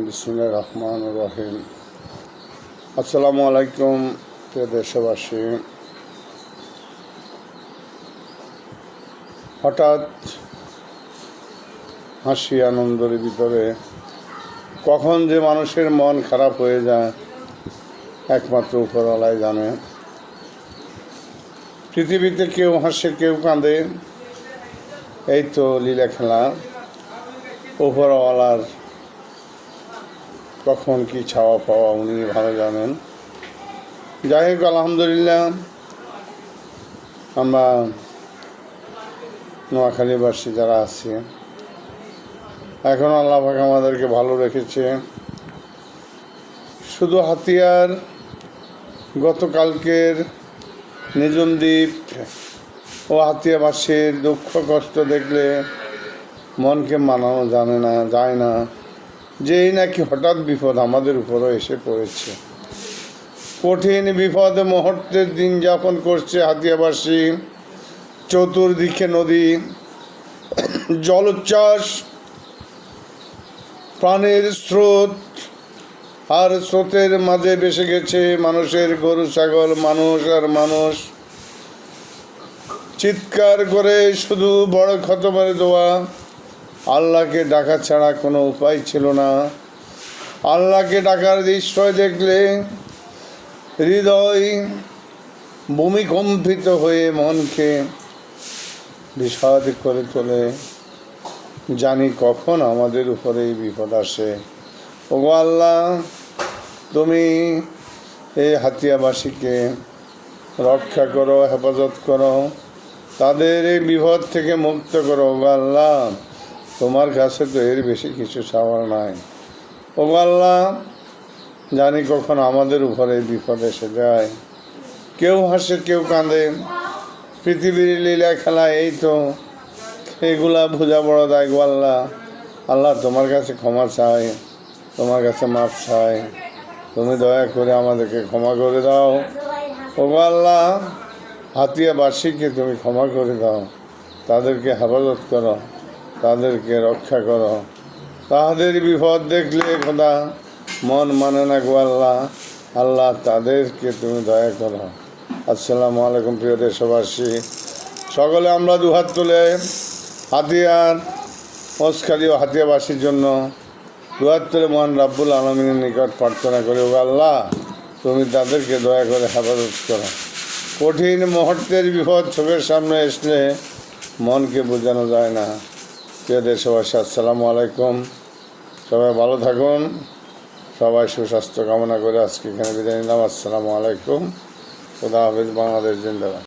বিসমিল্লাহির রহমানির রহিম। আসসালামু আলাইকুম প্রিয় দেশবাসী। হঠাৎ হাসি আনন্দের ভিতরে কখন যে মানুষের মন খারাপ হয়ে যায় একমাত্র উপরওয়ালাই জানে। পৃথিবীতে কেউ হাসে কেউ কাঁদে, এই তো লীলা খেলা। উপরওয়ালার কখন কি ছাওয়া পাওয়া উনি ভালো জানেন। যাই হোক, আলহামদুলিল্লাহ, আমরা নোয়াখালীবাসী যারা আছি এখন আল্লাহ পাক আমাদেরকে ভালো রেখেছে। শুধু হাতিয়ার গতকালকের নিঝুম দ্বীপ ও হাতিয়াবাসীর দুঃখ কষ্ট দেখলে মনকে মানানো যায় না যে এই নাকি হঠাৎ বিপদ আমাদের উপরও এসে পড়েছে। কঠিন বিপদ মুহূর্তের দিন যাপন করছে হাতিয়াবাসী। চতুর্দিকে নদী, জলোচ্ছ্বাস, প্রাণের স্রোত, আর স্রোতের মাঝে ভেসে গেছে মানুষের গরু ছাগল, মানুষ আর মানুষ। চিৎকার করে শুধু বড় খতমের দোয়া, আল্লাহকে ডাকা ছাড়া কোনো উপায় ছিল না। আল্লাহকে ডাকার দৃশ্য দেখলে হৃদয় ভূমিকম্পিত হয়ে মনকে বিষাদ করে তোলে। জানি কখন আমাদের উপরে এই বিপদ আসে। ওগো আল্লাহ, তুমি এই হাতিয়াবাসীকে রক্ষা করো, হেফাজত করো, তাদের এই বিপদ থেকে মুক্ত করো। ওগো আল্লাহ, তোমার কাছে তো এর বেশি কিছু চাওয়ার নাই। ওগো আল্লাহ, জানি কখন আমাদের উপরে বিপদ এসে যায়। কেউ হাসে কেউ কাঁদে, পৃথিবীর লীলা খেলা, এই তো এগুলা বোঝা বড় দায়। গো আল্লাহ, আল্লাহ তোমার কাছে ক্ষমা চাই, তোমার কাছে মাপ চাই, তুমি দয়া করে আমাদেরকে ক্ষমা করে দাও। ওগো আল্লাহ, হাতিয়াবাসীকে তুমি ক্ষমা করে দাও, তাদেরকে হেফাজত করো, তাদেরকে রক্ষা করো। তাদের বিপদ দেখলে খোদা মন মানে না। গো আল্লাহ, আল্লাহ তাদেরকে তুমি দয়া করো। আসসালামু আলাইকুম প্রিয় দেশবাসী। সকলে আমরা দুহাত তুলে হাতিয়ার ওসখালী ও হাতিয়াবাসীর জন্য দুহাত তুলে মহান রাব্বুল আলামিনের নিকট প্রার্থনা করি। ও আল্লাহ, তুমি তাদেরকে দয়া করে হেফাজত করো। কঠিন মুহূর্তের বিপদ চোখের সামনে আসলে মনকে বোঝানো যায় না। প্রিয় দেশবাসী, আসসালামু আলাইকুম। সবাই ভালো থাকুন, সবাই সুস্বাস্থ্য কামনা করে আজকে এখানে বিদায় নিলাম। আসসালামু আলাইকুম। খুদা হাফেজ। বাংলাদেশ জিন্দাবাদ।